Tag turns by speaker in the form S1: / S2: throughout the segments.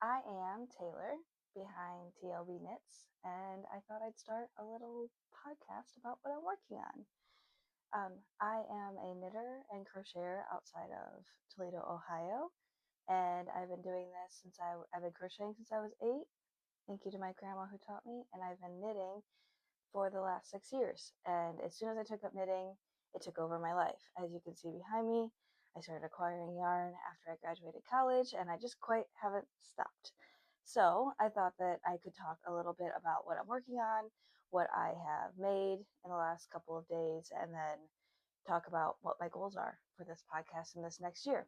S1: I am Taylor behind TLBKnits, and I thought I'd start a little podcast about what I'm working on. I am a knitter and crocheter outside of Toledo, Ohio, and I've been doing this since I've been crocheting since I was 8. Thank you to my grandma who taught me, and I've been knitting for the last 6 years. And as soon as I took up knitting, it took over my life. As you can see behind me, I started acquiring yarn after I graduated college, and I just quite haven't stopped. So I thought that I could talk a little bit about what I'm working on, what I have made in the last couple of days, and then talk about what my goals are for this podcast in this next year.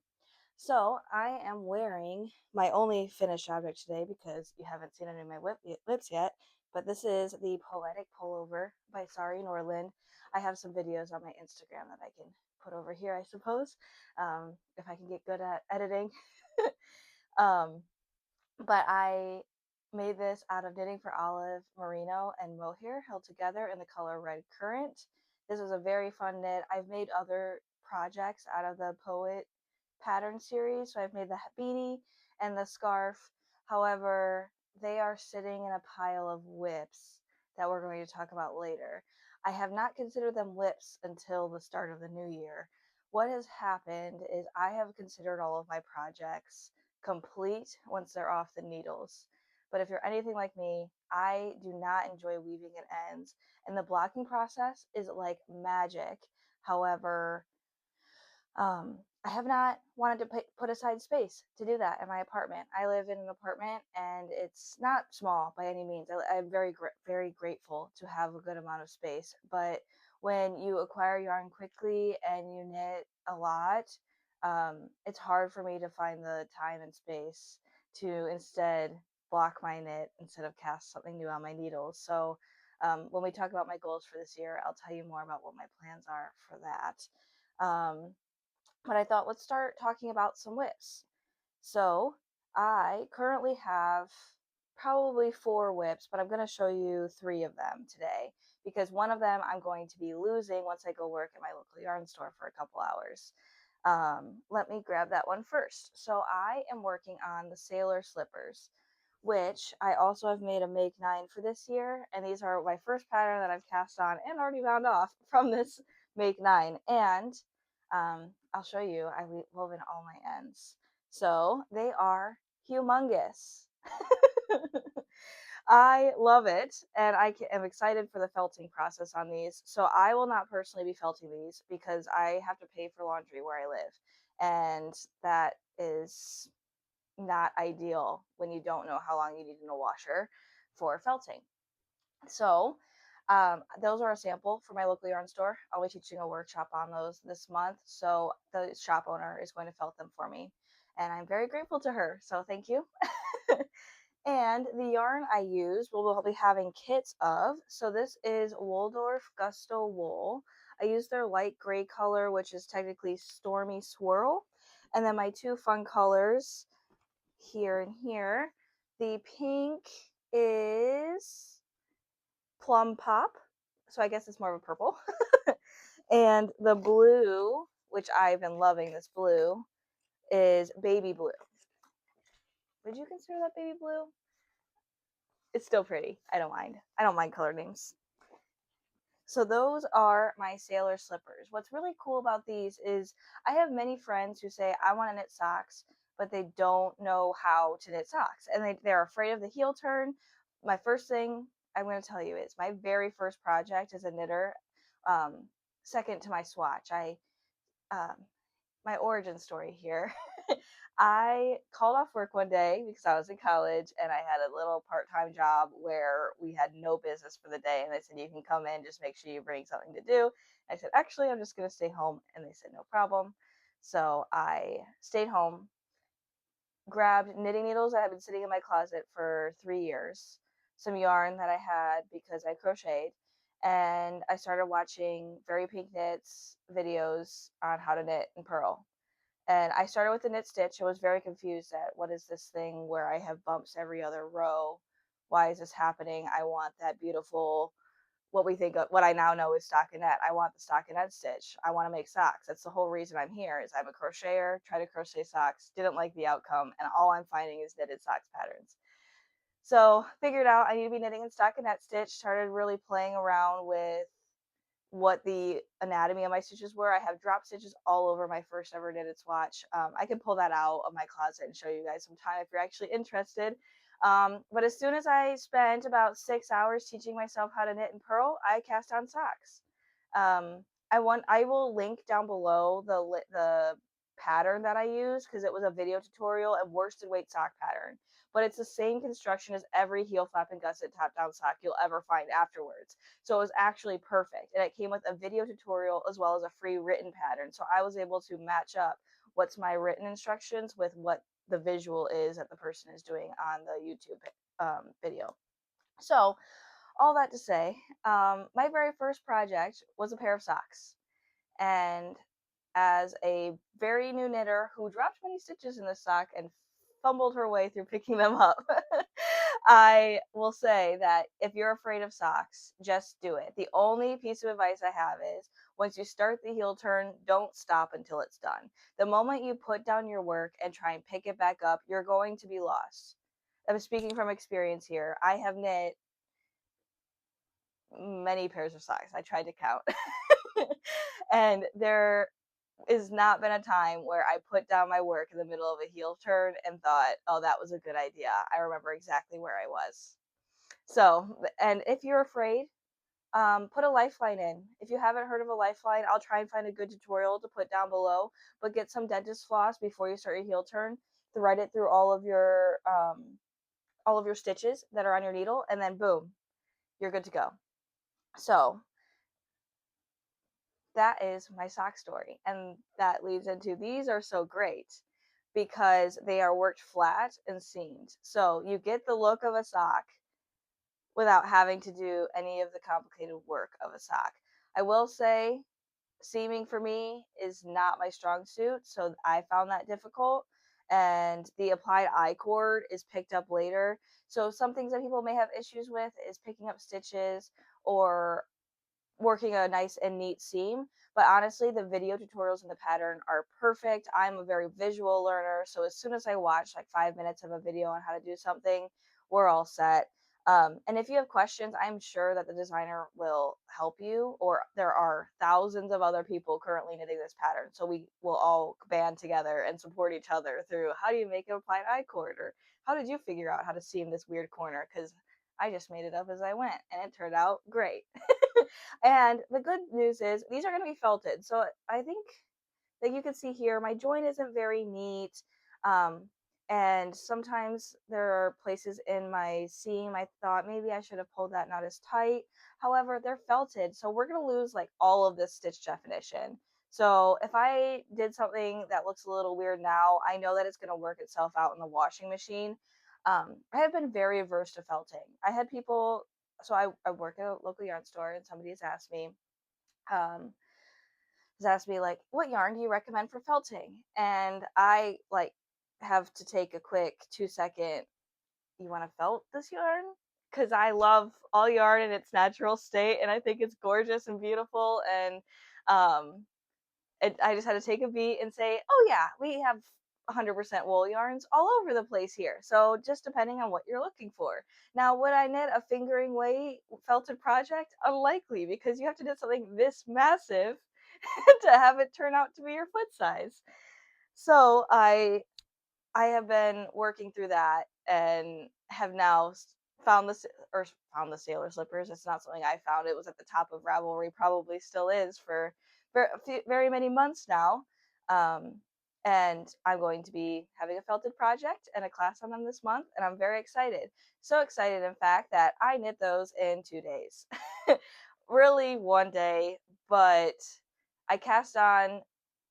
S1: So I am wearing my only finished object today because you haven't seen any of my whips yet, but this is the Poetic Pullover by Sari Nordlund. I have some videos on my Instagram that I can put over here, I suppose, if I can get good at editing. um, but I made this out of knitting for olive, merino, and mohair held together in the color red currant. This was a very fun knit. I've made other projects out of the Poet pattern series, so I've made the beanie and the scarf. However, they are sitting in a pile of whips that we're going to talk about later. I have not considered them whips until the start of the new year. What has happened is I have considered all of my projects complete once they're off the needles. But if you're anything like me, I do not enjoy weaving at ends, and the blocking process is like magic. However, I have not wanted to put aside space to do that in my apartment. I live in an apartment, and it's not small by any means. I'm very grateful to have a good amount of space. But when you acquire yarn quickly and you knit a lot, it's hard for me to find the time and space to instead block my knit instead of cast something new on my needles. So when we talk about my goals for this year, I'll tell you more about what my plans are for that. But I thought let's start talking about some whips. So I currently have probably 4 whips, but I'm going to show you 3 of them today because one of them I'm going to be losing once I go work at my local yarn store for a couple hours. Let me grab that one first. So I am working on the sailor slippers, which I also have made a make 9 for this year, and these are my first pattern that I've cast on and already wound off from this make 9. And I'll show you. I woven all my ends. So they are humongous. I love it, and I am excited for the felting process on these. So I will not personally be felting these because I have to pay for laundry where I live, and that is not ideal when you don't know how long you need in a washer for felting. So those are a sample for my local yarn store. I'll be teaching a workshop on those this month. So the shop owner is going to felt them for me. And I'm very grateful to her. So thank you. And the yarn I use, we'll be having kits of. So this is Waldorf Gusto Wool. I use their light gray color, which is technically Stormy Swirl. And then my 2 fun colors here and here. The pink is Plum Pop, so I guess it's more of a purple. And the blue, which I've been loving this blue, is Baby Blue. Would you consider that Baby Blue? It's still pretty. I don't mind. I don't mind color names. So those are my sailor slippers. What's really cool about these is I have many friends who say, I want to knit socks, but they don't know how to knit socks. And they're afraid of the heel turn. My first thing I'm going to tell you is my very first project as a knitter, second to my swatch. Um, my origin story here. I called off work one day because I was in college and I had a little part-time job where we had no business for the day, and they said you can come in, just make sure you bring something to do. I said actually I'm just going to stay home, and they said no problem. So I stayed home, grabbed knitting needles that had been sitting in my closet for 3 years, some yarn that I had because I crocheted, and I started watching Very Pink Knits videos on how to knit and purl. And I started with the knit stitch. I was very confused at what is this thing where I have bumps every other row? Why is this happening? I want that beautiful what I now know is stockinette. I want the stockinette stitch. I want to make socks. That's the whole reason I'm here. Is I'm a crocheter, try to crochet socks, didn't like the outcome, and all I'm finding is knitted socks patterns. So figured out I need to be knitting in stockinette stitch. Started really playing around with what the anatomy of my stitches were. I have drop stitches all over my first ever knitted swatch. I can pull that out of my closet and show you guys sometime if you're actually interested. But as soon as I spent about 6 hours teaching myself how to knit and purl, I cast on socks. I will link down below the pattern that I use because it was a video tutorial and worsted weight sock pattern. But it's the same construction as every heel flap and gusset top down sock you'll ever find afterwards. So it was actually perfect. And it came with a video tutorial as well as a free written pattern. So I was able to match up what's my written instructions with what the visual is that the person is doing on the YouTube video. So all that to say, my very first project was a pair of socks. And as a very new knitter who dropped many stitches in the sock and fumbled her way through picking them up, I will say that if you're afraid of socks, just do it. The only piece of advice I have is once you start the heel turn, don't stop until it's done. The moment you put down your work and try and pick it back up, you're going to be lost. I'm speaking from experience here. I have knit many pairs of socks. I tried to count. And there has not been a time where I put down my work in the middle of a heel turn and thought, oh, that was a good idea. I remember exactly where I was. So, and if you're afraid, put a lifeline in. If you haven't heard of a lifeline, I'll try and find a good tutorial to put down below, but get some dentist floss before you start your heel turn, thread it through all of your stitches that are on your needle, and then boom, you're good to go. So that is my sock story. And that leads into these are so great because they are worked flat and seamed. So you get the look of a sock without having to do any of the complicated work of a sock. I will say seaming for me is not my strong suit, so I found that difficult. And the applied I-cord is picked up later. So some things that people may have issues with is picking up stitches or working a nice and neat seam. But honestly, the video tutorials in the pattern are perfect. I'm a very visual learner, so as soon as I watch like 5 minutes of a video on how to do something, we're all set. And if you have questions, I'm sure that the designer will help you, or there are thousands of other people currently knitting this pattern. So we will all band together and support each other through how do you make an applied I-cord, or how did you figure out how to seam this weird corner? Because I just made it up as I went and it turned out great. And the good news is these are going to be felted. So I think that you can see here, my joint isn't very neat. Um, and sometimes there are places in my seam I thought maybe I should have pulled that not as tight. However, they're felted, so we're going to lose like all of this stitch definition. So if I did something that looks a little weird now, I know that it's going to work itself out in the washing machine. I have been very averse to felting. I had people, so I work at a local yarn store, and somebody um, has asked me like, what yarn do you recommend for felting? And I like have to take a quick 2-second, you want to felt this yarn? Because I love all yarn in its natural state, and I think it's gorgeous and beautiful. And I just had to take a beat and say, oh yeah, we have 100% wool yarns all over the place here. So just depending on what you're looking for. Now, would I knit a fingering weight felted project? Unlikely, because you have to knit something this massive to have it turn out to be your foot size. So I have been working through that and have now found the sailor slippers. It's not something I found. It was at the top of Ravelry, probably still is for very many months now. And I'm going to be having a felted project and a class on them this month, and I'm very excited. So excited, in fact, that I knit those in 2 days. Really 1 day, but I cast on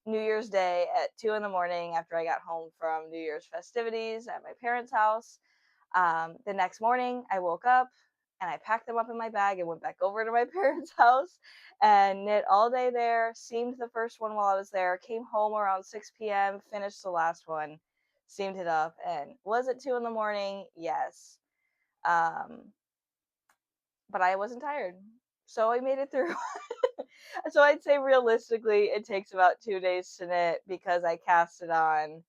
S1: New Year's Day at 2 in the morning after I got home from New Year's festivities at my parents' house. The next morning, I woke up and I packed them up in my bag and went back over to my parents' house and knit all day there, seamed the first one while I was there, came home around 6 p.m., finished the last one, seamed it up, and was it 2 in the morning? Yes. But I wasn't tired. So I made it through. So I'd say realistically it takes about 2 days to knit because I cast it on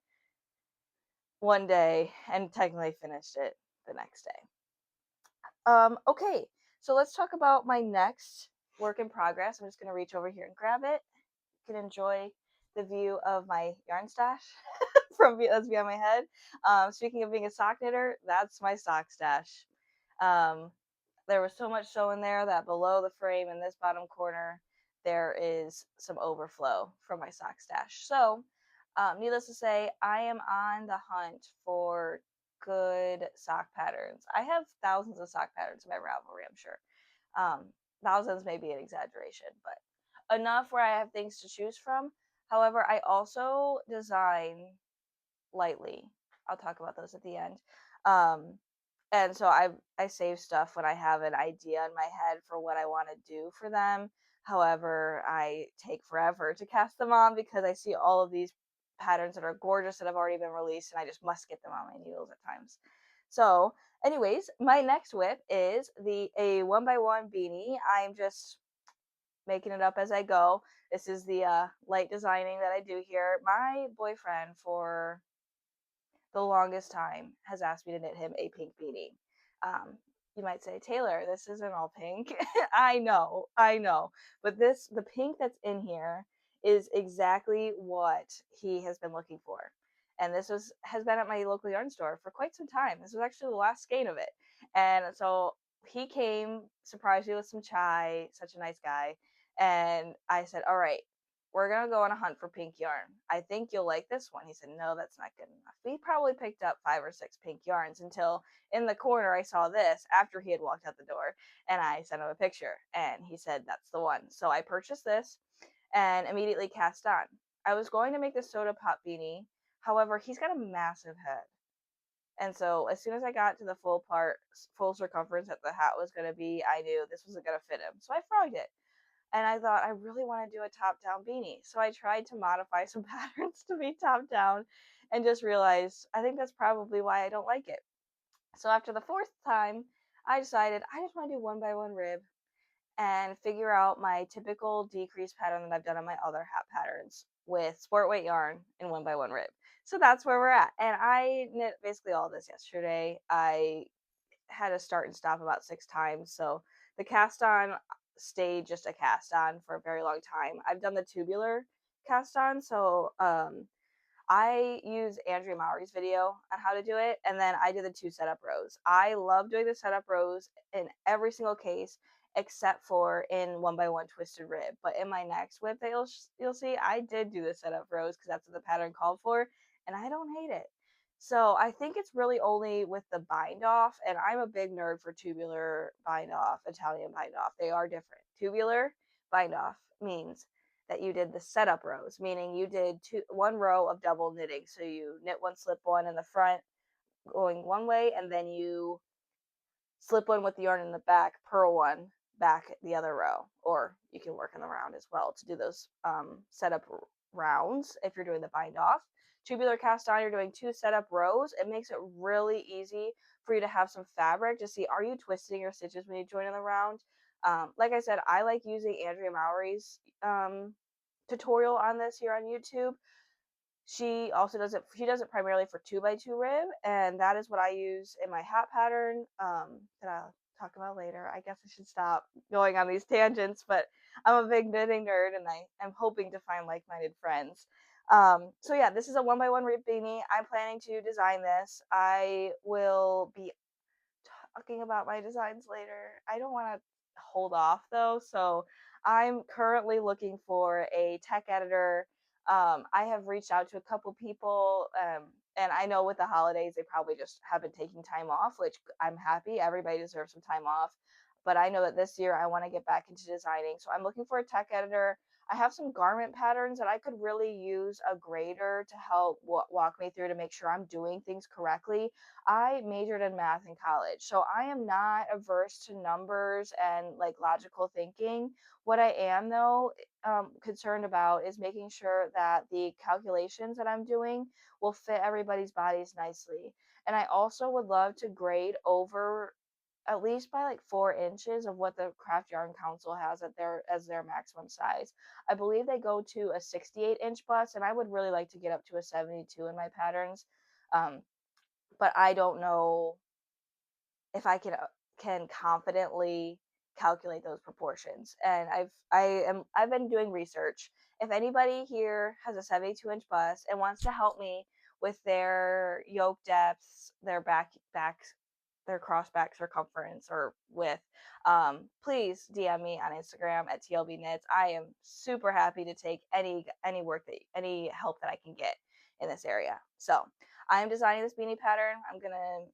S1: one day and technically finished it the next day. Okay, so let's talk about my next work in progress. I'm just going to reach over here and grab it. You can enjoy the view of my yarn stash from that's behind my head. Speaking of being a sock knitter, that's my sock stash. Um, there was so much sew in there that below the frame in this bottom corner, there is some overflow from my sock stash. So, needless to say, I am on the hunt for good sock patterns. I have thousands of sock patterns in my Ravelry, I'm sure. Thousands may be an exaggeration, but enough where I have things to choose from. However, I also design lightly. I'll talk about those at the end. Um, and so I save stuff when I have an idea in my head for what I want to do for them. However, I take forever to cast them on because I see all of these patterns that are gorgeous that have already been released, and I just must get them on my needles at times. So, anyways, my next whip is a 1x1 beanie. I'm just making it up as I go. This is the light designing that I do here. My boyfriend, for the longest time, has asked me to knit him a pink beanie. Um, you might say, Taylor, this isn't all pink. I know, but the pink that's in here is exactly what he has been looking for. And this has been at my local yarn store for quite some time. This was actually the last skein of it. And so he came, surprised me with some chai, such a nice guy. And I said, all right, we're gonna go on a hunt for pink yarn. I think you'll like this one. He said, no, that's not good enough. He probably picked up 5 or 6 pink yarns until in the corner I saw this after he had walked out the door, and I sent him a picture, and he said, that's the one. So I purchased this and immediately cast on. I was going to make the soda pop beanie. However, he's got a massive head. And so as soon as I got to the full circumference that the hat was going to be, I knew this wasn't going to fit him. So I frogged it. And I thought, I really want to do a top down beanie. So I tried to modify some patterns to be top down and just realized I think that's probably why I don't like it. So after the 4th time, I decided I just want to do 1x1 rib and figure out my typical decrease pattern that I've done on my other hat patterns with sport weight yarn and 1x1 rib. So that's where we're at. And I knit basically all this yesterday. I had to start and stop about 6 times. So the cast on stayed just a cast on for a very long time. I've done the tubular cast on. So I use Andrea Mowry's video on how to do it, and then I do the 2 setup rows. I love doing the setup rows in every single case except for in 1x1 twisted rib. But in my next whip that you'll see, I did do the setup rows because that's what the pattern called for, and I don't hate it. So I think it's really only with the bind off, and I'm a big nerd for tubular bind off, Italian bind off. They are different. Tubular bind off means that you did the setup rows, meaning you did 1 row of double knitting. So you knit 1, slip 1 in the front going one way, and then you slip 1 with the yarn in the back, purl 1 back the other row. Or you can work in the round as well to do those setup rounds if you're doing the bind off. Tubular cast on, you're doing 2 setup rows. It makes it really easy for you to have some fabric to see, are you twisting your stitches when you join in the round? Like I said, I like using Andrea Mowry's tutorial on this here on YouTube. She also does it primarily for 2x2 rib, and that is what I use in my hat pattern that I'll talk about later. I guess I should stop going on these tangents, but I'm a big knitting nerd and I am hoping to find like-minded friends. So yeah, this is a 1x1 rib beanie. I'm planning to design this. I will be talking about my designs later. I don't want to hold off though, so I'm currently looking for a tech editor. I have reached out to a couple people, and I know with the holidays they probably just have been taking time off, which I'm happy. Everybody deserves some time off, but I know that this year I want to get back into designing, so I'm looking for a tech editor. I have some garment patterns that I could really use a grader to help walk me through to make sure I'm doing things correctly. I majored in math in college, so I am not averse to numbers and like logical thinking. What I am though concerned about is making sure that the calculations that I'm doing will fit everybody's bodies nicely. And I also would love to grade over at least by like 4 inches of what the Craft Yarn Council has as their maximum size. I believe they go to a 68-inch bust, and I would really like to get up to a 72 in my patterns. But I don't know if I can confidently calculate those proportions. And I've been doing research. If anybody here has a 72-inch bust and wants to help me with their yoke depths, their their cross back circumference or width, please DM me on Instagram at TLBKnits. I am super happy to take any help that I can get in this area. So I am designing this beanie pattern. I'm gonna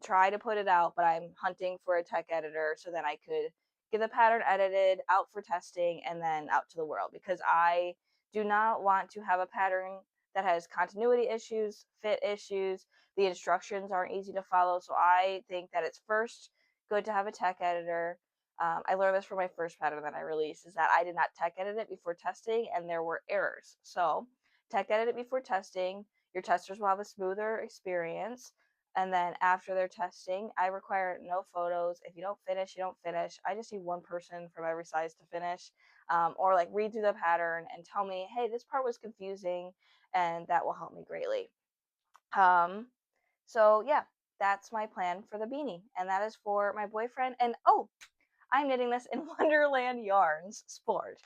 S1: try to put it out, but I'm hunting for a tech editor so that I could get the pattern edited, out for testing, and then out to the world, because I do not want to have a pattern that has continuity issues, fit issues. The instructions aren't easy to follow, so I think that it's first good to have a tech editor. I learned this from my first pattern that I released, is that I did not tech edit it before testing, and there were errors. So tech edit it before testing. Your testers will have a smoother experience. And then after their testing, I require no photos. If you don't finish, you don't finish. I just need one person from every size to finish, or like read through the pattern and tell me, hey, this part was confusing, and that will help me greatly. So yeah, that's my plan for the beanie, and that is for my boyfriend. And oh, I'm knitting this in Wonderland Yarns Sport.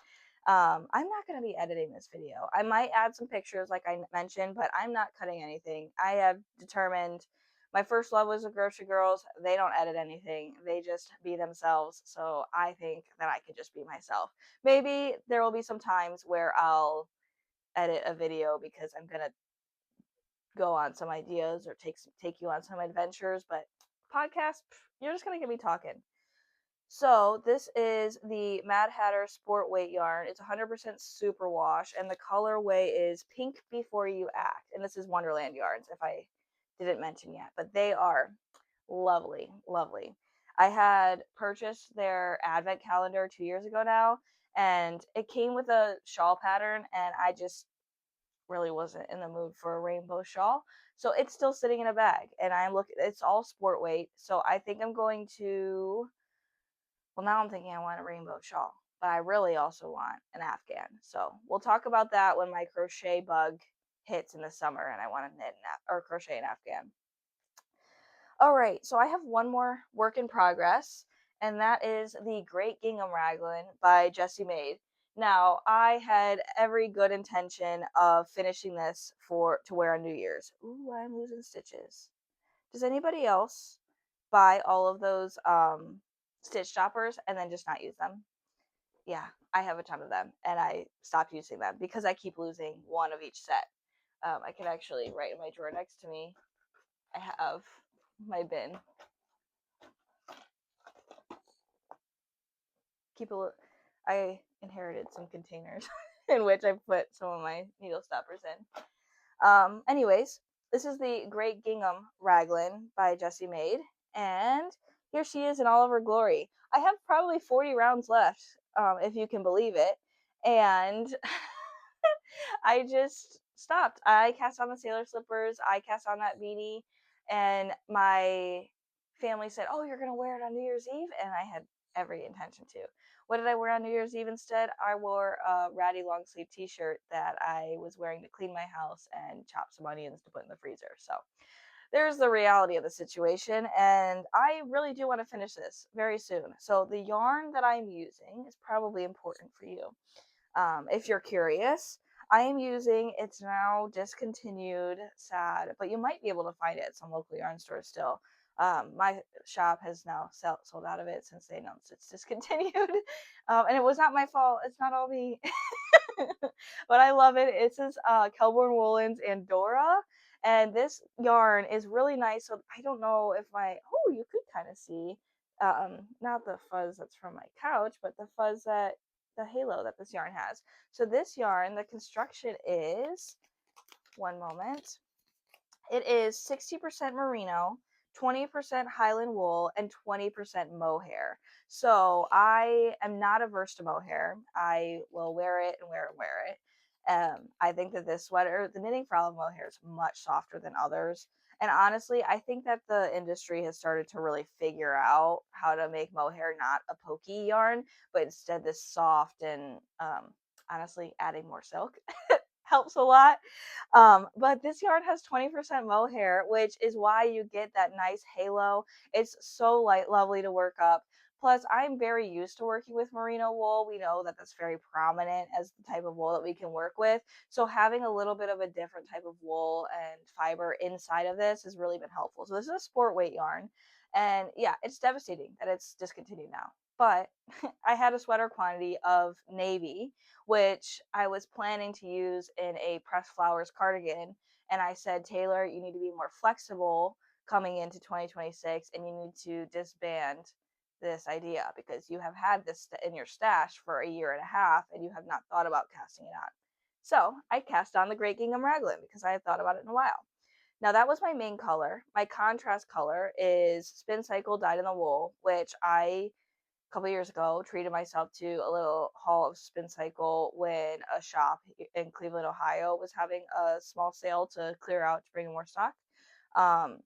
S1: I'm not going to be editing this video. I might add some pictures like I mentioned, but I'm not cutting anything. I have determined my first love was the Grocery Girls. They don't edit anything. They just be themselves. So I think that I could just be myself. Maybe there will be some times where I'll edit a video because I'm going to go on some ideas or take you on some adventures, but podcast, you're just going to get me talking. So this is the Mad Hatter Sport Weight yarn. It's 100% superwash, and the colorway is Pink Before You Act. And this is Wonderland yarns, if I didn't mention yet. But they are lovely, lovely. I had purchased their advent calendar 2 years ago now, and it came with a shawl pattern, and I just really wasn't in the mood for a rainbow shawl. So it's still sitting in a bag, and it's all sport weight. So I think I'm going to, well, now I'm thinking I want a rainbow shawl, but I really also want an Afghan. So we'll talk about that when my crochet bug hits in the summer and I want to knit or crochet an Afghan. All right, so I have one more work in progress, and that is the Great Gingham Raglan by Jessie Maed. Now, I had every good intention of finishing this to wear on New Year's. Ooh, I'm losing stitches. Does anybody else buy all of those stitch stoppers and then just not use them? Yeah, I have a ton of them, and I stopped using them because I keep losing one of each set. I can actually, right in my drawer next to me, I have my bin. I inherited some containers in which I put some of my needle stoppers in. Anyways, this is the Great Gingham Raglan by Jessie Maed, and here she is in all of her glory. I have probably 40 rounds left, if you can believe it, and I just stopped. I cast on the sailor slippers, I cast on that beanie, and my family said, oh, you're going to wear it on New Year's Eve? And I had every intention to. What did I wear on New Year's Eve instead? I wore a ratty long sleeve t-shirt that I was wearing to clean my house and chop some onions to put in the freezer. So there's the reality of the situation, and I really do want to finish this very soon. So the yarn that I'm using is probably important for you. If you're curious, I am using, it's now discontinued, sad, but you might be able to find it at some local yarn stores still. My shop has now sold out of it since they announced it's discontinued. And it was not my fault. It's not all me. But I love it. It says Kelborn Woolens and Dora. And this yarn is really nice. So I don't know if you could kind of see, not the fuzz that's from my couch, but the fuzz the halo that this yarn has. So this yarn, the construction is, one moment, it is 60% merino, 20% Highland wool, and 20% mohair. So I am not averse to mohair. I will wear it and wear it and wear it. I think that this sweater, the knitting for olive mohair, is much softer than others. And honestly, I think that the industry has started to really figure out how to make mohair not a pokey yarn, but instead this soft and honestly, adding more silk helps a lot. But this yarn has 20% mohair, which is why you get that nice halo. It's so light, lovely to work up. Plus, I'm very used to working with merino wool. We know that that's very prominent as the type of wool that we can work with. So having a little bit of a different type of wool and fiber inside of this has really been helpful. So this is a sport weight yarn. And yeah, it's devastating that it's discontinued now. But I had a sweater quantity of navy, which I was planning to use in a pressed flowers cardigan. And I said, Taylor, you need to be more flexible coming into 2026, and you need to disband this idea because you have had this in your stash for a year and a half and you have not thought about casting it on. So I cast on the Great Gingham Raglan because I had thought about it in a while. Now that was my main color. My contrast color is Spin Cycle Dyed in the Wool, which I a couple years ago treated myself to a little haul of Spin Cycle when a shop in Cleveland, Ohio was having a small sale to clear out to bring in more stock. Um,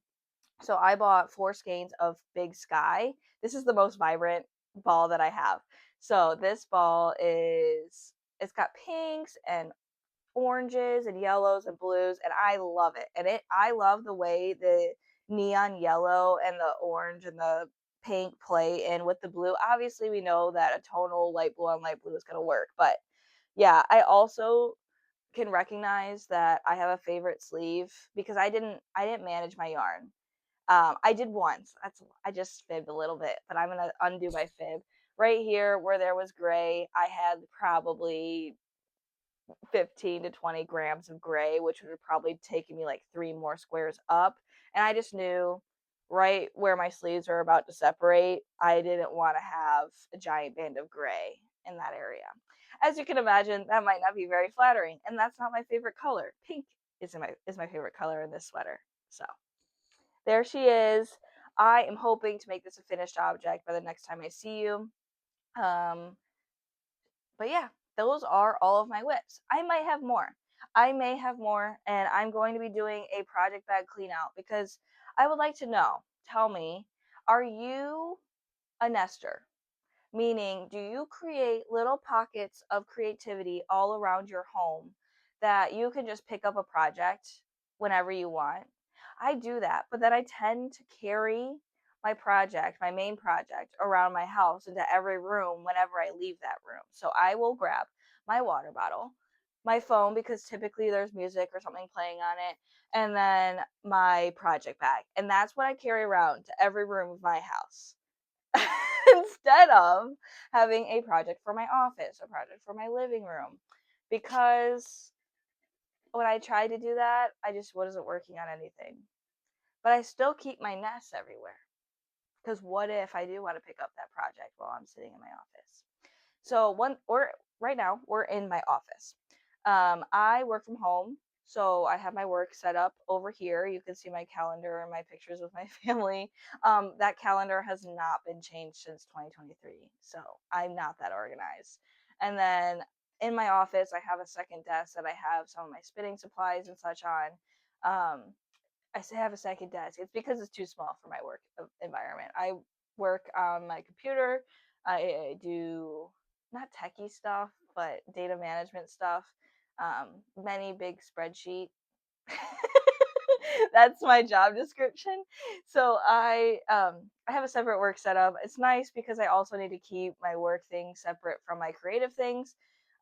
S1: so I bought 4 skeins of Big Sky. This is the most vibrant ball that I have. So this ball it's got pinks and oranges and yellows and blues, and I love it. And I love the way the neon yellow and the orange and the pink play in with the blue. Obviously, we know that a tonal light blue on light blue is going to work, but yeah, I also can recognize that I have a favorite sleeve because I didn't manage my yarn. I did once. I just fibbed a little bit, but I'm gonna undo my fib. Right here, where there was gray, I had probably 15 to 20 grams of gray, which would have probably taken me like 3 more squares up. And I just knew right where my sleeves are about to separate, I didn't want to have a giant band of gray in that area. As you can imagine, that might not be very flattering, and that's not my favorite color. Pink is my favorite color in this sweater. So there she is. I am hoping to make this a finished object by the next time I see you. Um, but yeah, those are all of my whips. I might have more. I may have more, and I'm going to be doing a project bag clean out because I would like to know. Tell me, are you a nester? Meaning, do you create little pockets of creativity all around your home that you can just pick up a project whenever you want? I do that, but then I tend to carry my main project, around my house into every room whenever I leave that room. So I will grab my water bottle, my phone, because typically there's music or something playing on it, and then my project bag. And that's what I carry around to every room of my house. Instead of having a project for my office, a project for my living room. Because when I tried to do that, I just wasn't working on anything. But I still keep my nests everywhere. Because what if I do want to pick up that project while I'm sitting in my office? So right now we're in my office. I work from home, so I have my work set up over here. You can see my calendar and my pictures with my family. That calendar has not been changed since 2023, so I'm not that organized. And then in my office, I have a second desk that I have some of my spinning supplies and such on. I say I have a second desk. It's because it's too small for my work environment. I work on my computer. I do not techie stuff, but data management stuff. Many big spreadsheet. That's my job description. So I have a separate work setup. It's nice because I also need to keep my work things separate from my creative things.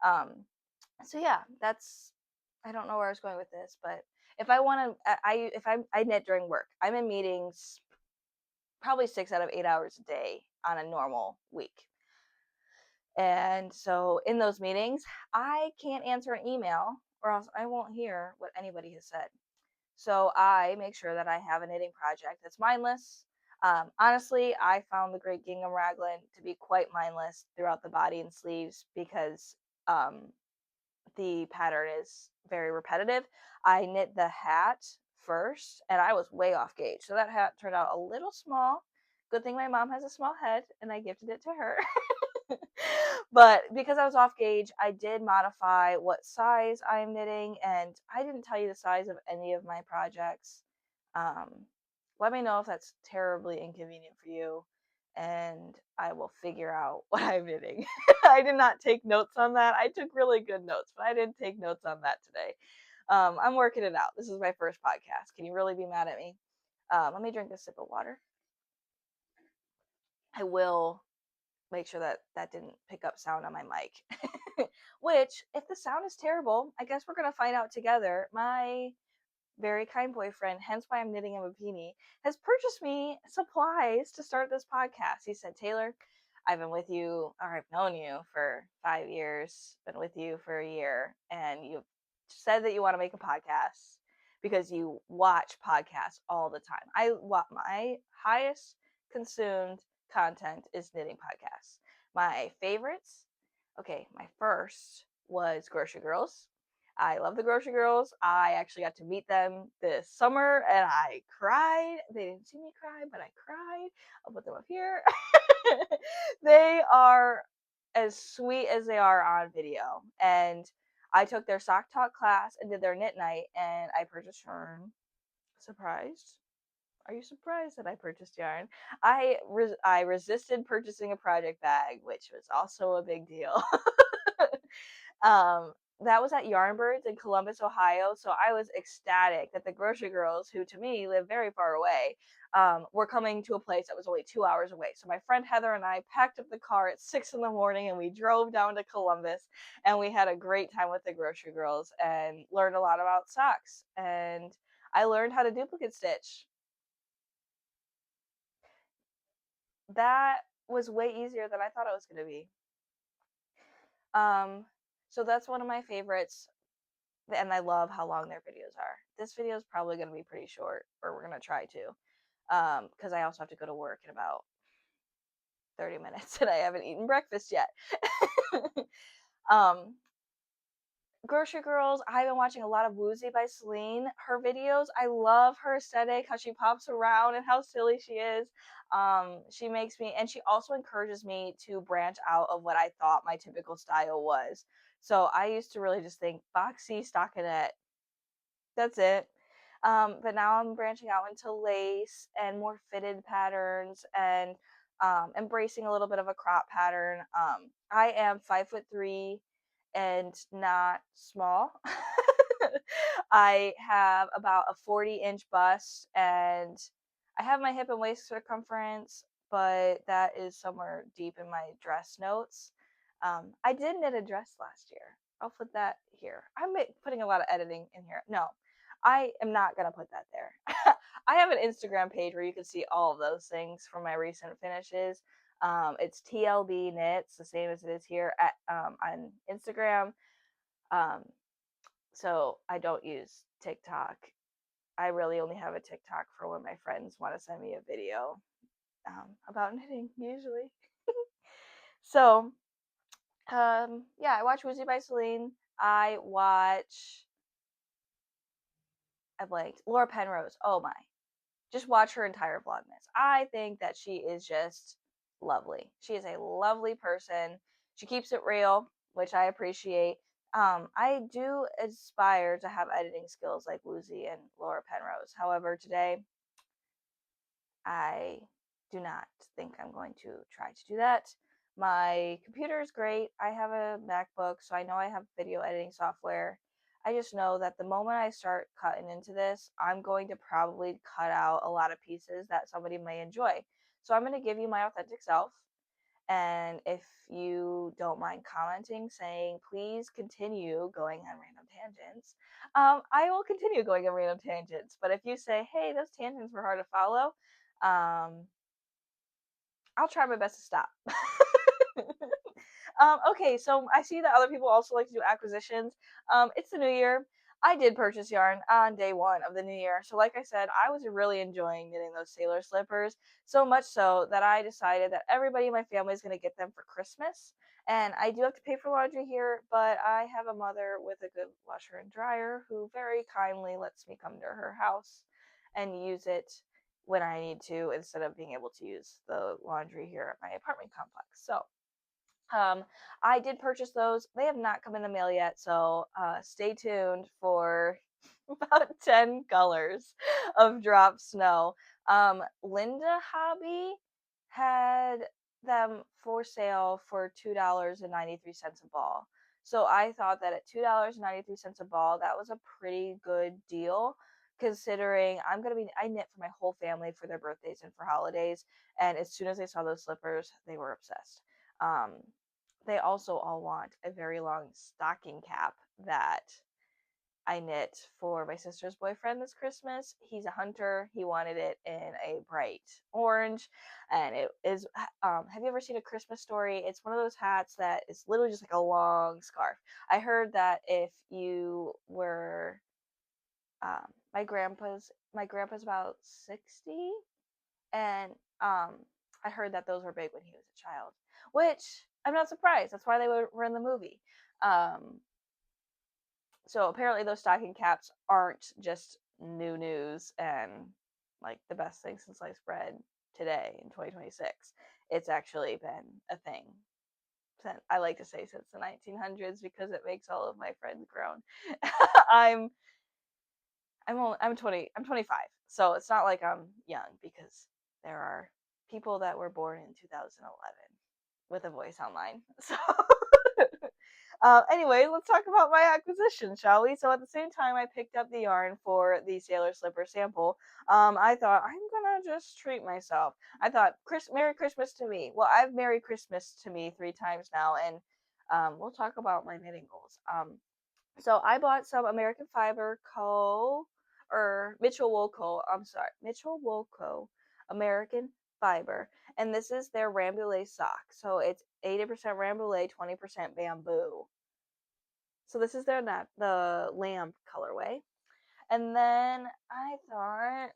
S1: So yeah, that's I don't know where I was going with this, but if I want to, I knit during work. I'm in meetings probably 6 out of 8 hours a day on a normal week. And so in those meetings, I can't answer an email or else I won't hear what anybody has said. So I make sure that I have a knitting project that's mindless. Honestly, I found the Great Gingham Raglan to be quite mindless throughout the body and sleeves because the pattern is very repetitive. I knit the hat first, and I was way off gauge. So that hat turned out a little small. Good thing my mom has a small head, and I gifted it to her. But because I was off gauge, I did modify what size I am knitting, and I didn't tell you the size of any of my projects. Um, Let me know if that's terribly inconvenient for you, and I will figure out what I'm knitting. I did not take notes on that. I took really good notes, but I didn't take notes on that today. I'm working it out. This is my first podcast. Can you really be mad at me? Let me drink a sip of water. I will make sure that that didn't pick up sound on my mic. Which, if the sound is terrible, I guess we're going to find out together. My very kind boyfriend, hence why I'm knitting him a beanie, has purchased me supplies to start this podcast. He said, Taylor, I've been with you, or I've known you for 5 years, been with you for a year, and you've said that you want to make a podcast because you watch podcasts all the time. My highest consumed content is knitting podcasts. My favorites, okay, my first was Grocery Girls. I love the Grocery Girls. I actually got to meet them this summer and I cried. They didn't see me cry, but I cried. I'll put them up here. They are as sweet as they are on video. And I took their sock talk class and did their knit night, and I purchased yarn. Surprised? Are you surprised that I purchased yarn? I resisted purchasing a project bag, which was also a big deal. That was at Yarnbirds in Columbus, Ohio. So I was ecstatic that the Grocery Girls, who to me live very far away, were coming to a place that was only 2 hours away. So my friend Heather and I packed up the car at 6 in the morning and we drove down to Columbus, and we had a great time with the Grocery Girls and learned a lot about socks. And I learned how to duplicate stitch. That was way easier than I thought it was going to be. So that's one of my favorites, and I love how long their videos are. This video is probably going to be pretty short, or we're going to try to, because I also have to go to work in about 30 minutes, and I haven't eaten breakfast yet. um, Grocery Girls, I've been watching a lot of Woozy by Celine. Her videos, I love her aesthetic, how she pops around and how silly she is. She makes me, and she also encourages me to branch out of what I thought my typical style was. So I used to really just think boxy stockinette. That's it. But now I'm branching out into lace and more fitted patterns, and embracing a little bit of a crop pattern. I am 5'3" and not small. I have about a 40-inch bust, and I have my hip and waist circumference, but that is somewhere deep in my dress notes. I did knit a dress last year. I'll put that here. I'm putting a lot of editing in here. No, I am not going to put that there. I have an Instagram page where you can see all of those things from my recent finishes. It's TLBKnits, the same as it is here at on Instagram. Um, so I don't use TikTok. I really only have a TikTok for when my friends want to send me a video about knitting, usually. So, yeah, I watch Woozy by Celine. I blanked. Laura Penrose. Oh my. Just watch her entire Vlogmas. I think that she is just lovely. She is a lovely person. She keeps it real, which I appreciate. I do aspire to have editing skills like Woozy and Laura Penrose. However, today I do not think I'm going to try to do that. My computer is great. I have a MacBook, so I know I have video editing software. I just know that the moment I start cutting into this, I'm going to probably cut out a lot of pieces that somebody may enjoy. So I'm going to give you my authentic self. And if you don't mind commenting, saying, please continue going on random tangents, I will continue going on random tangents. But if you say, hey, those tangents were hard to follow, I'll try my best to stop. Okay, so I see that other people also like to do acquisitions. It's the new year. I did purchase yarn on day one of the new year. So like I said, I was really enjoying knitting those sailor slippers, so much so that I decided that everybody in my family is going to get them for Christmas. And I do have to pay for laundry here, but I have a mother with a good washer and dryer who very kindly lets me come to her house and use it when I need to, instead of being able to use the laundry here at my apartment complex. So I did purchase those. They have not come in the mail yet, so stay tuned for about 10 colors of drop snow. Linda Hobby had them for sale for $2.93 a ball. So I thought that at $2.93 a ball, that was a pretty good deal, considering I knit for my whole family for their birthdays and for holidays, and as soon as they saw those slippers, they were obsessed. Um, they also all want a very long stocking cap that I knit for my sister's boyfriend this Christmas. He's a hunter. He wanted it in a bright orange, and it is. Have you ever seen A Christmas Story? It's one of those hats that is literally just like a long scarf. I heard that if you were, my grandpa's about 60, and I heard that those were big when he was a child, which I'm not surprised. That's why they were in the movie. Um, so apparently those stocking caps aren't just new news and like the best thing since sliced bread today in 2026. It's actually been a thing. I like to say since the 1900s because it makes all of my friends groan. I'm I'm 20. I'm 25, so it's not like I'm young because there are people that were born in 2011 with a voice online. So anyway, let's talk about my acquisition, shall we? So at the same time I picked up the yarn for the Sailor Slipper sample, I thought I'm gonna just treat myself. I thought, Merry Christmas to me. Well, I've Merry Christmas to me 3 times now, and we'll talk about my knitting goals. So I bought some American Fiber Co. or Mitchell Wool Co. I'm sorry, Mitchell Wool Co. American Fiber, and this is their Rambouillet sock. So it's 80% Rambouillet, 20% bamboo. So this is the lamb colorway. And then I thought,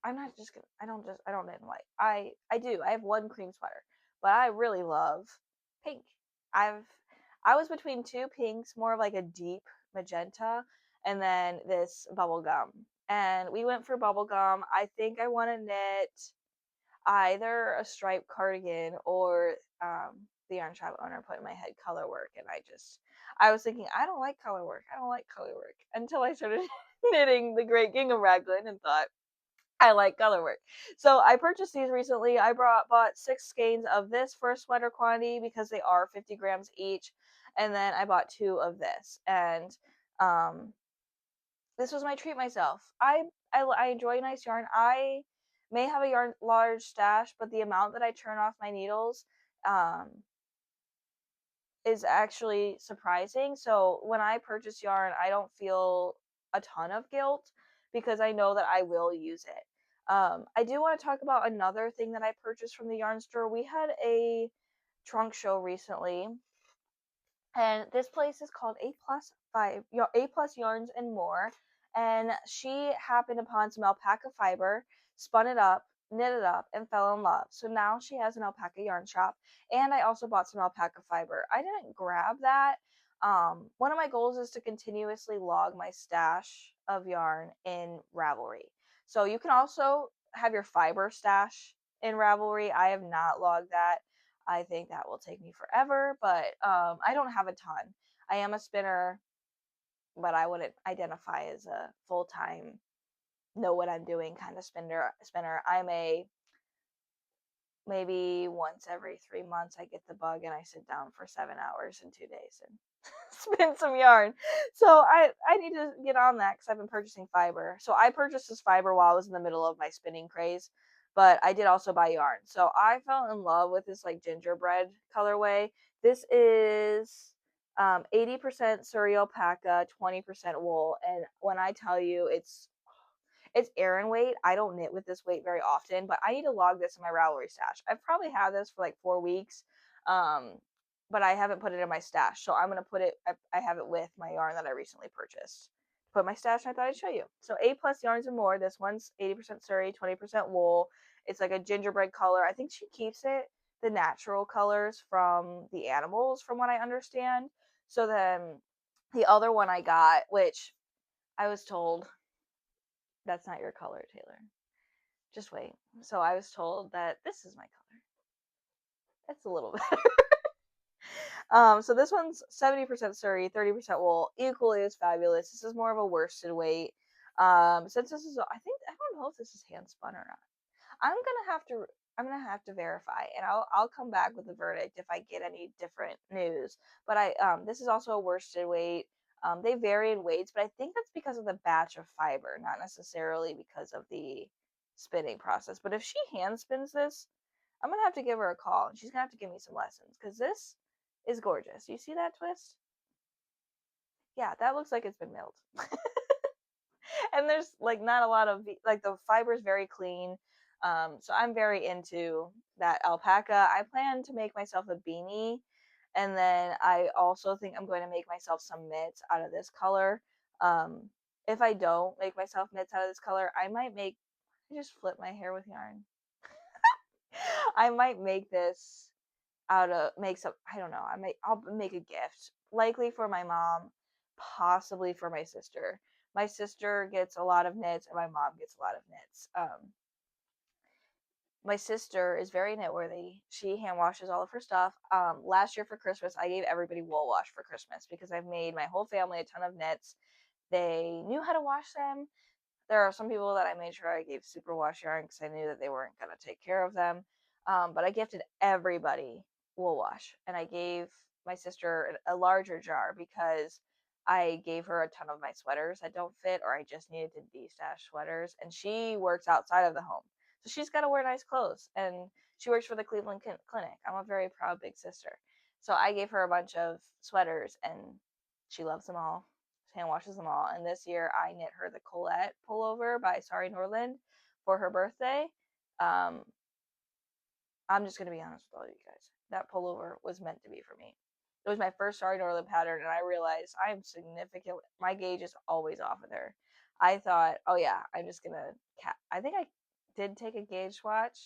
S1: I'm not just gonna I don't knit in white. I have one cream sweater, but I really love pink. I've I was between two pinks, more of like a deep magenta, and then this bubblegum. And we went for bubblegum. I think I want to knit either a striped cardigan or the yarn shop owner put in my head color work, and I was thinking, I don't like color work. I don't like color work until I started knitting the Great Gingham Raglan and thought, I like color work. So I purchased these recently. I bought 6 skeins of this for a sweater quantity because they are 50 grams each. And then I bought 2 of this. And um, this was my treat myself. I enjoy nice yarn. I may have a large stash, but the amount that I turn off my needles um, is actually surprising. So when I purchase yarn, I don't feel a ton of guilt because I know that I will use it. I do want to talk about another thing that I purchased from the yarn store. We had a trunk show recently, and this place is called A Plus Yarns and More. And she happened upon some alpaca fiber, spun it up, knit it up, and fell in love. So now she has an alpaca yarn shop. And I also bought some alpaca fiber. I didn't grab that. One of my goals is to continuously log my stash of yarn in Ravelry. So you can also have your fiber stash in Ravelry. I have not logged that. I think that will take me forever, but I don't have a ton. I am a spinner, but I wouldn't identify as a full-time, know what I'm doing kind of spinner. I'm a maybe once every 3 months I get the bug and I sit down for 7 hours in 2 days and spin some yarn. So I need to get on that because I've been purchasing fiber. So I purchased this fiber while I was in the middle of my spinning craze, but I did also buy yarn. So I fell in love with this like gingerbread colorway. This is 80% Suri alpaca, 20% wool, and when I tell you it's Aran weight. I don't knit with this weight very often, but I need to log this in my Ravelry stash. I've probably had this for like 4 weeks, but I haven't put it in my stash. So I'm going to put it, I have it with my yarn that I recently purchased. Put in my stash, and I thought I'd show you. So A Plus Yarns and More. This one's 80% Suri, 20% wool. It's like a gingerbread color. I think she keeps it the natural colors from the animals, from what I understand. So then the other one I got, which I was told, that's not your color, Taylor. Just wait. So I was told that this is my color. It's a little better. So this one's 70% Sari, 30% wool, equally as fabulous. This is more of a worsted weight. Since this is, I don't know if this is hand spun or not. I'm gonna have to verify, and I'll come back with the verdict if I get any different news. But this is also a worsted weight. They vary in weights, but I think that's because of the batch of fiber, not necessarily because of the spinning process. But if she hand spins this, I'm gonna have to give her a call, and she's gonna have to give me some lessons because this is gorgeous. You see that twist? Yeah, that looks like it's been milled. And there's like not a lot of like the fiber's very clean. So I'm very into that alpaca. I plan to make myself a beanie, and then I also think I'm going to make myself some mitts out of this color. If I don't make myself mitts out of this color, I just flip my hair with yarn. I might make this out of make some, I don't know, I'll make a gift, likely for my mom, possibly for my sister. My sister gets a lot of knits and my mom gets a lot of knits. My sister is very knitworthy. She hand washes all of her stuff. Last year for Christmas, I gave everybody wool wash for Christmas because I've made my whole family a ton of knits. They knew how to wash them. There are some people that I made sure I gave superwash yarn because I knew that they weren't going to take care of them. But I gifted everybody wool wash, and I gave my sister a larger jar because I gave her a ton of my sweaters that don't fit, or I just needed to de-stash sweaters. And she works outside of the home, so she's got to wear nice clothes, and she works for the Cleveland Clinic. I'm a very proud big sister, so I gave her a bunch of sweaters, and she loves them all. Hand washes them all. And this year I knit her the Colette pullover by Sari Nordlund for her birthday. Um, I'm just gonna be honest with all you guys. That pullover was meant to be for me. It was my first Sari Nordlund pattern, and I realized I'm significant. My gauge is always off with her. I thought, oh yeah, I'm just gonna. I think I did take a gauge swatch.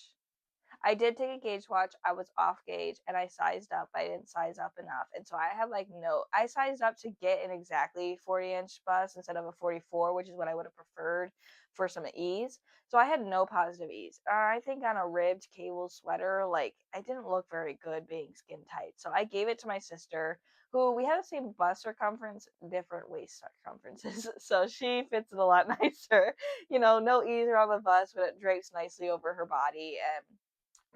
S1: I did take a gauge watch. I was off gauge and I sized up. I didn't size up enough. And so I had I sized up to get an exactly 40-inch bust instead of a 44, which is what I would have preferred for some ease. So I had no positive ease. I think on a ribbed cable sweater, like I didn't look very good being skin tight. So I gave it to my sister, who we have the same bust circumference, different waist circumferences. So she fits it a lot nicer. No ease around the bust, but it drapes nicely over her body. And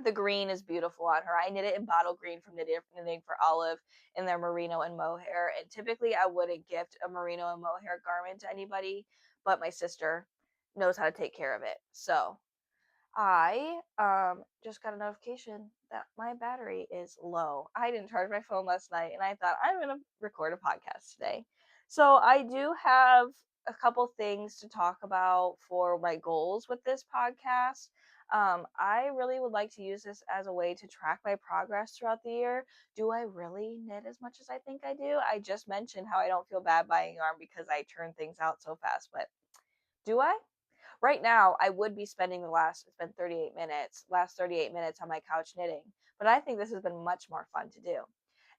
S1: the green is beautiful on her. I knit it in bottle green from Knitting for Olive in their merino and mohair. And typically I wouldn't gift a merino and mohair garment to anybody, but my sister knows how to take care of it. So I just got a notification that my battery is low. I didn't charge my phone last night, and I thought I'm going to record a podcast today. So I do have a couple things to talk about for my goals with this podcast. I really would like to use this as a way to track my progress throughout the year. Do I really knit as much as I think I do? I just mentioned how I don't feel bad buying yarn because I turn things out so fast, but do I? Right now, I would be spending last 38 minutes on my couch knitting, but I think this has been much more fun to do.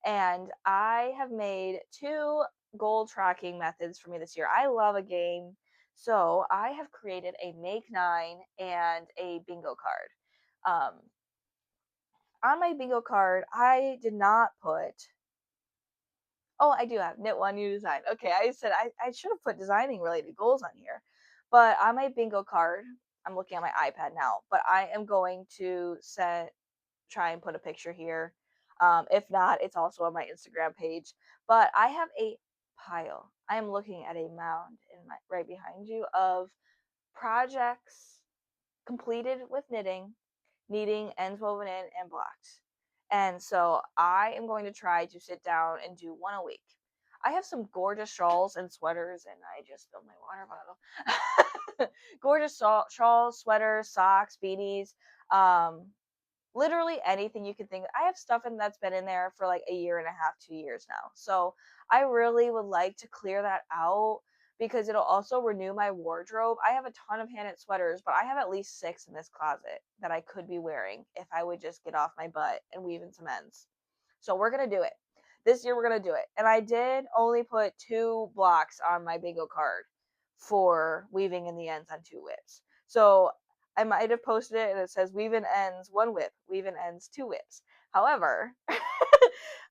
S1: And I have made 2 goal tracking methods for me this year. I love a game, so I have created a Make 9 and a bingo card. On my bingo card, I did not put. Oh, I do have knit one, new design. Okay, I said I should have put designing related goals on here. But on my bingo card, I'm looking at my iPad now, but I am going to try and put a picture here. If not, it's also on my Instagram page. But I have a pile. I am looking at a mound right behind you of projects completed with knitting, needing ends woven in and blocked. And so I am going to try to sit down and do one a week. I have some gorgeous shawls and sweaters, and I just filled my water bottle. Gorgeous shawls, sweaters, socks, beanies, literally anything you can think of. I have stuff that's been in there for like a year and a half, 2 years now. So I really would like to clear that out because it'll also renew my wardrobe. I have a ton of hand knit sweaters, but I have at least 6 in this closet that I could be wearing if I would just get off my butt and weave in some ends. So we're going to do it. This year we're going to do it. And I did only put 2 blocks on my bingo card for weaving in the ends on 2 whips. So I might have posted it and it says weave in ends 1 whip, weave in ends 2 whips. However,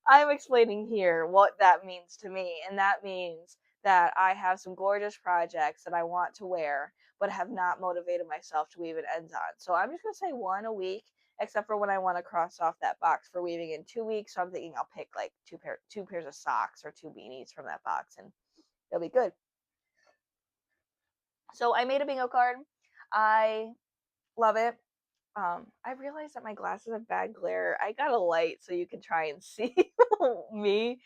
S1: I'm explaining here what that means to me, and that means that I have some gorgeous projects that I want to wear, but have not motivated myself to weave an ends on. So I'm just gonna say one a week, except for when I want to cross off that box for weaving in 2 weeks. So I'm thinking I'll pick like two pairs of socks or 2 beanies from that box, and it'll be good. So I made a bingo card. I love it. I realized that my glasses have bad glare. I got a light so you can try and see me.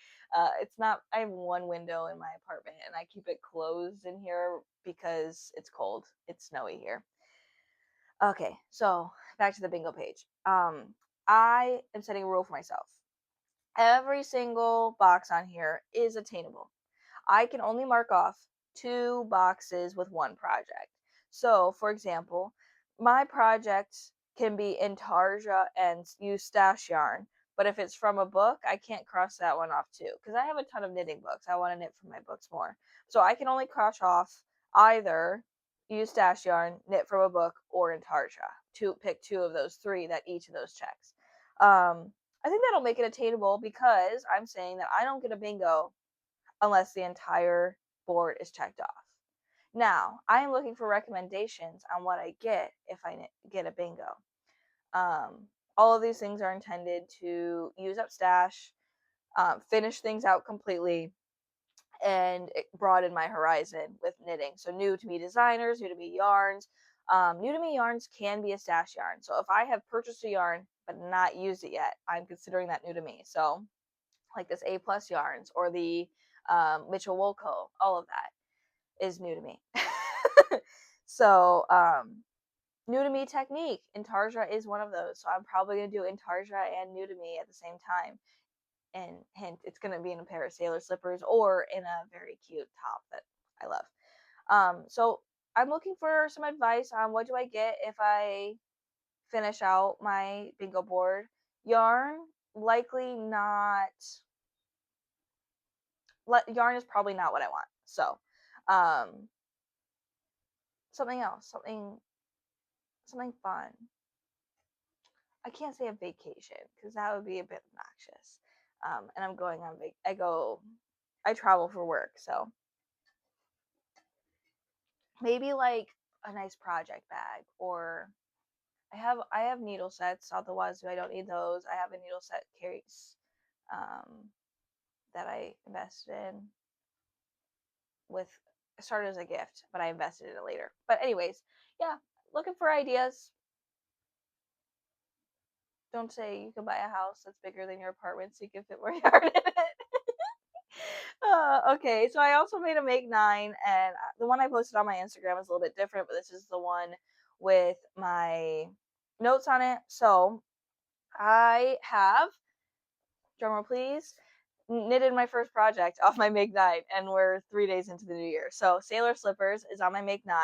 S1: It's not, I have one window in my apartment and I keep it closed in here because it's cold. It's snowy here. Okay, so back to the bingo page. I am setting a rule for myself. Every single box on here is attainable. I can only mark off 2 boxes with one project. So, for example, my project can be intarsia and use stash yarn, but if it's from a book, I can't cross that one off too, because I have a ton of knitting books. I want to knit from my books more. So I can only cross off either use stash yarn, knit from a book, or intarsia. Pick 2 of those 3 that each of those checks. I think that'll make it attainable because I'm saying that I don't get a bingo unless the entire board is checked off. Now, I am looking for recommendations on what I get if I get a bingo. All of these things are intended to use up stash, finish things out completely, and broaden my horizon with knitting. So new to me designers, new to me yarns. New to me yarns can be a stash yarn. So if I have purchased a yarn but not used it yet, I'm considering that new to me. So like this A plus yarns or the Mitchell Wool Co. All of that is new to me. So new to me technique, intarsia is one of those. So I'm probably gonna do intarsia and new to me at the same time. And hint, it's gonna be in a pair of sailor slippers or in a very cute top that I love. So I'm looking for some advice on what do I get if I finish out my bingo board. Yarn, likely not. Yarn is probably not what I want. So, um, something else, something fun. I can't say a vacation because that would be a bit obnoxious. And I'm going on I travel for work, so maybe like a nice project bag, or I have needle sets out the wazoo. I don't need those. I have a needle set case that I invested in with started as a gift, but I invested in it later. But anyways, yeah, looking for ideas. Don't say you can buy a house that's bigger than your apartment so you can fit more yarn in it. Okay, so I also made a Make 9, and the one I posted on my Instagram is a little bit different, but this is the one with my notes on it. So I have, drumroll please, knitted my first project off my Make 9, and we're 3 days into the new year. So Sailor Slippers is on my Make 9.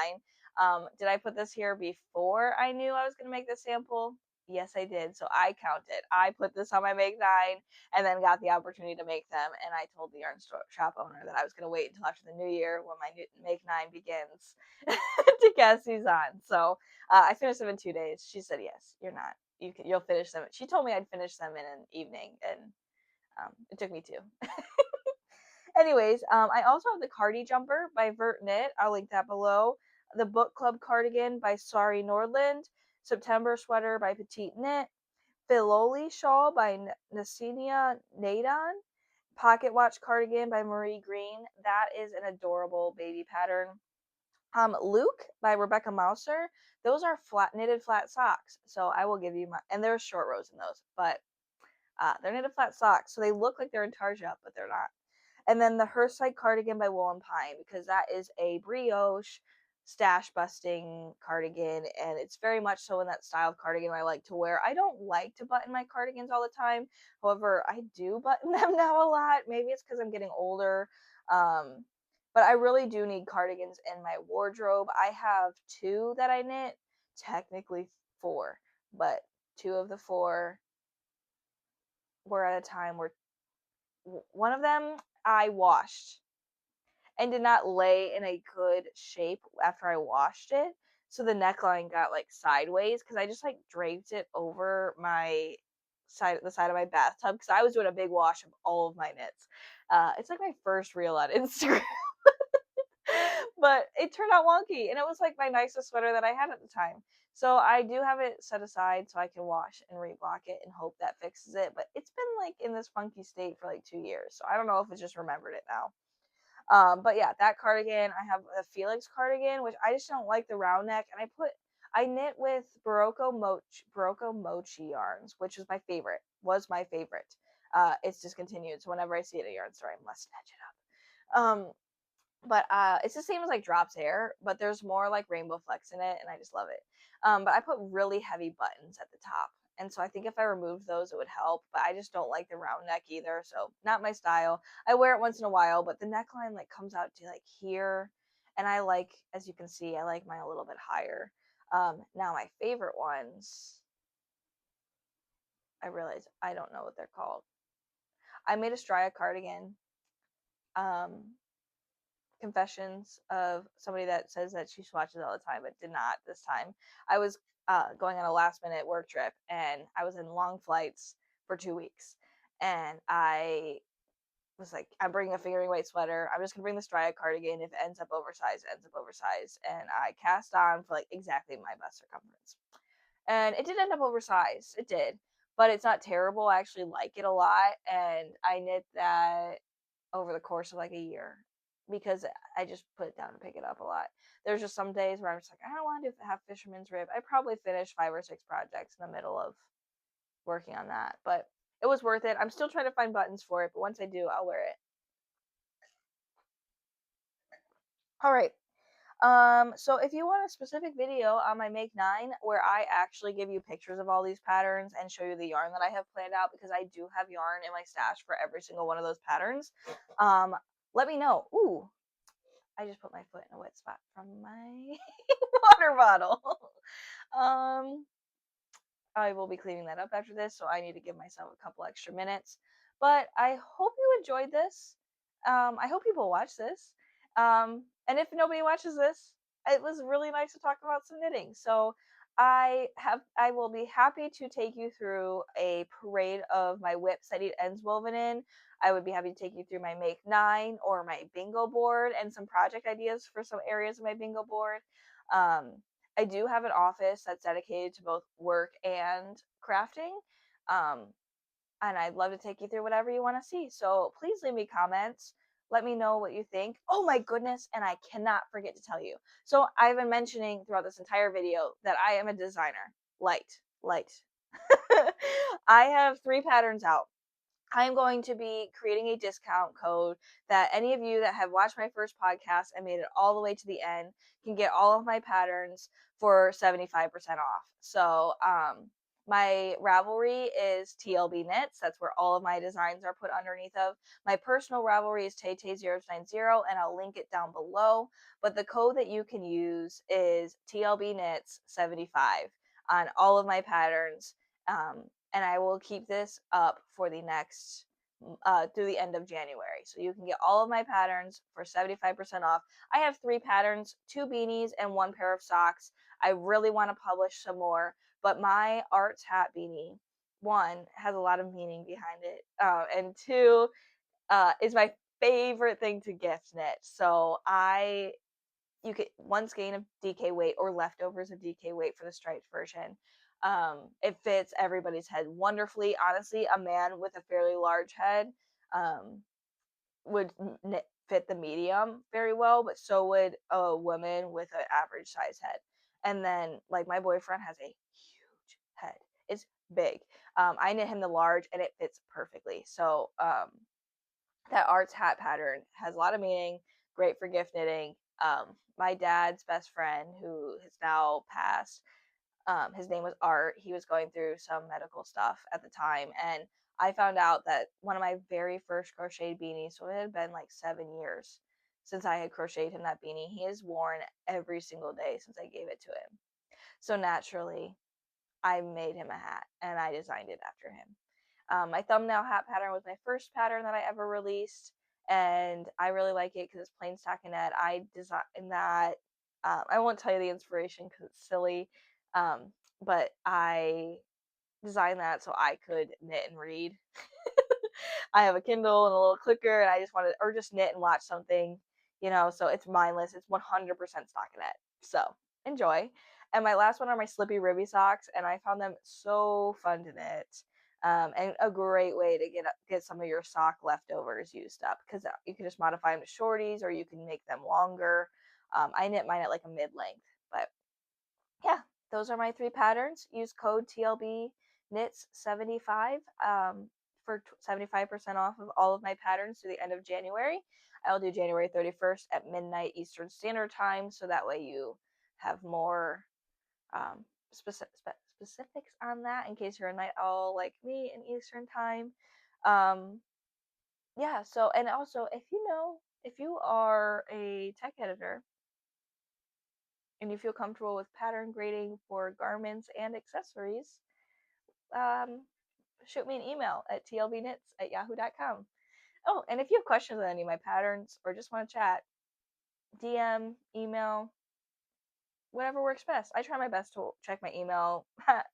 S1: Did I put this here before I knew I was going to make this sample? Yes, I did. So I counted. I put this on my Make 9 and then got the opportunity to make them. And I told the yarn shop owner that I was going to wait until after the new year when my Make 9 begins to cast these on. So I finished them in 2 days. She said, yes, you're not. You'll finish them. She told me I'd finish them in an evening, and it took me 2. Anyways, I also have the Cardi Jumper by vertknit. I'll link that below. The Book Club Cardigan by Sari Nordlund. September Sweater by petiteknit. Filoli Shawl by Ksenia Naidyon. Pocket Watch Cardigan by Greene. That is an adorable baby pattern. Leuk by Rebekah Mauser. Those are knitted flat socks. So I will give you and there's short rows in those, but they're knitted flat socks. So they look like they're intarsia, but they're not. And then the Hearthside cardigan by Wool and Pine, because that is a brioche stash busting cardigan, and it's very much so in that style of cardigan I like to wear. I don't like to button my cardigans all the time. However, I do button them now a lot. Maybe it's because I'm getting older. But I really do need cardigans in my wardrobe. I have 2 that I knit, technically 4, but 2 of the 4 were at a time where one of them I washed and did not lay in a good shape after I washed it. So the neckline got like sideways because I just like draped it over my the side of my bathtub because I was doing a big wash of all of my knits. It's like my first reel on Instagram. But it turned out wonky, and it was like my nicest sweater that I had at the time. So I do have it set aside so I can wash and reblock it and hope that fixes it. But it's been like in this funky state for like 2 years, so I don't know if it just remembered it now. But yeah, that cardigan, I have a Felix cardigan, which I just don't like the round neck, and I knit with Barocco Mochi yarns, which was my favorite. It's discontinued, so whenever I see it at a yarn store, I must snatch it up. But it's the same as like Drops Hair, but there's more like rainbow flecks in it, and I just love it. But I put really heavy buttons at the top, and so I think if I removed those, it would help. But I just don't like the round neck either, so not my style. I wear it once in a while, but the neckline like comes out to like here, and I like, as you can see, I like mine a little bit higher. Now my favorite ones, I realize I don't know what they're called. I made a Strya cardigan. Confessions of somebody that says that she swatches all the time but did not this time. I was going on a last minute work trip, and I was in long flights for 2 weeks, and I was like, I'm bringing a fingering weight sweater, I'm just gonna bring the Strya cardigan. If it ends up oversized, it ends up oversized. And I cast on for like exactly my bust circumference, and it did end up oversized, it did, but it's not terrible. I actually like it a lot, and I knit that over the course of like a year because I just put it down and pick it up a lot. There's just some days where I'm just like, I don't want to have fisherman's rib. I probably finished 5 or 6 projects in the middle of working on that, but it was worth it. I'm still trying to find buttons for it, but once I do, I'll wear it. All right. So if you want a specific video on my Make 9 where I actually give you pictures of all these patterns and show you the yarn that I have planned out, because I do have yarn in my stash for every single one of those patterns, let me know. Ooh, I just put my foot in a wet spot from my water bottle. I will be cleaning that up after this, so I need to give myself a couple extra minutes. But I hope you enjoyed this. I hope people watch this. And if nobody watches this, it was really nice to talk about some knitting. So I will be happy to take you through a parade of my whips that need ends woven in. I would be happy to take you through my Make 9 or my bingo board and some project ideas for some areas of my bingo board. I do have an office that's dedicated to both work and crafting. And I'd love to take you through whatever you want to see. So please leave me comments. Let me know what you think. Oh my goodness, and I cannot forget to tell you. So I've been mentioning throughout this entire video that I am a designer. Light. I have 3 patterns out. I'm going to be creating a discount code that any of you that have watched my first podcast and made it all the way to the end can get all of my patterns for 75% off. So, my Ravelry is TLBKnits. That's where all of my designs are put underneath of. My personal Ravelry is Tay090, and I'll link it down below. But the code that you can use is TLBKnits75 on all of my patterns. And I will keep this up for the next through the end of January. So you can get all of my patterns for 75% off. I have 3 patterns, 2 beanies, and 1 pair of socks. I really want to publish some more, but my arts hat beanie, 1, has a lot of meaning behind it, and 2, is my favorite thing to gift knit. So you get 1 skein of DK weight or leftovers of DK weight for the striped version. It fits everybody's head wonderfully. Honestly, a man with a fairly large head would fit the medium very well, but so would a woman with an average size head. And then, like, my boyfriend has a huge head. It's big. I knit him the large, and it fits perfectly. So that arts hat pattern has a lot of meaning. Great for gift knitting. My dad's best friend, who has now passed, his name was Art. He was going through some medical stuff at the time, and I found out that one of my very first crocheted beanies, so it had been like 7 years since I had crocheted him that beanie. He has worn every single day since I gave it to him. So naturally, I made him a hat, and I designed it after him. My thumbnail hat pattern was my first pattern that I ever released, and I really like it because it's plain stockinette. I designed that. I won't tell you the inspiration because it's silly. But I designed that so I could knit and read. I have a Kindle and a little clicker, and I just wanted, or just knit and watch something, so it's mindless. It's 100% stockinette. So enjoy. And my last one are my Slippy Ribby socks, and I found them so fun to knit. And a great way to get some of your sock leftovers used up, because you can just modify them to shorties, or you can make them longer. I knit mine at like a mid length, but yeah, those are my 3 patterns. Use code TLBKnits75 for 75% off of all of my patterns to the end of January. I'll do January 31st at midnight Eastern Standard Time, so that way you have more specifics on that in case you're a night owl like me in Eastern Time. Yeah, so, and also, if you are a tech editor and you feel comfortable with pattern grading for garments and accessories, um, shoot me an email at tlbknits@yahoo.com. Oh, and if you have questions on any of my patterns or just want to chat, DM, email, whatever works best. I try my best to check my email. I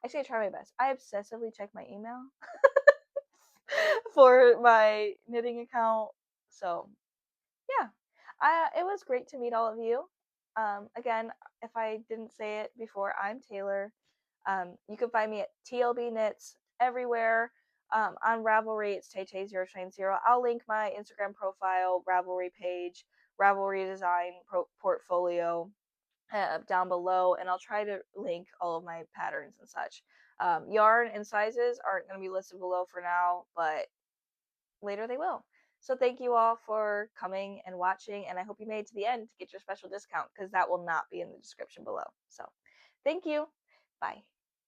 S1: say I try my best. I obsessively check my email for my knitting account. So yeah, it was great to meet all of you. Again, if I didn't say it before, I'm Taylor. You can find me at TLBKnits everywhere. On Ravelry, it's Tay090. I'll link my Instagram profile, Ravelry page, Ravelry design portfolio down below, and I'll try to link all of my patterns and such. Yarn and sizes aren't going to be listed below for now, but later they will. So thank you all for coming and watching, and I hope you made it to the end to get your special discount, because that will not be in the description below. So thank you. Bye.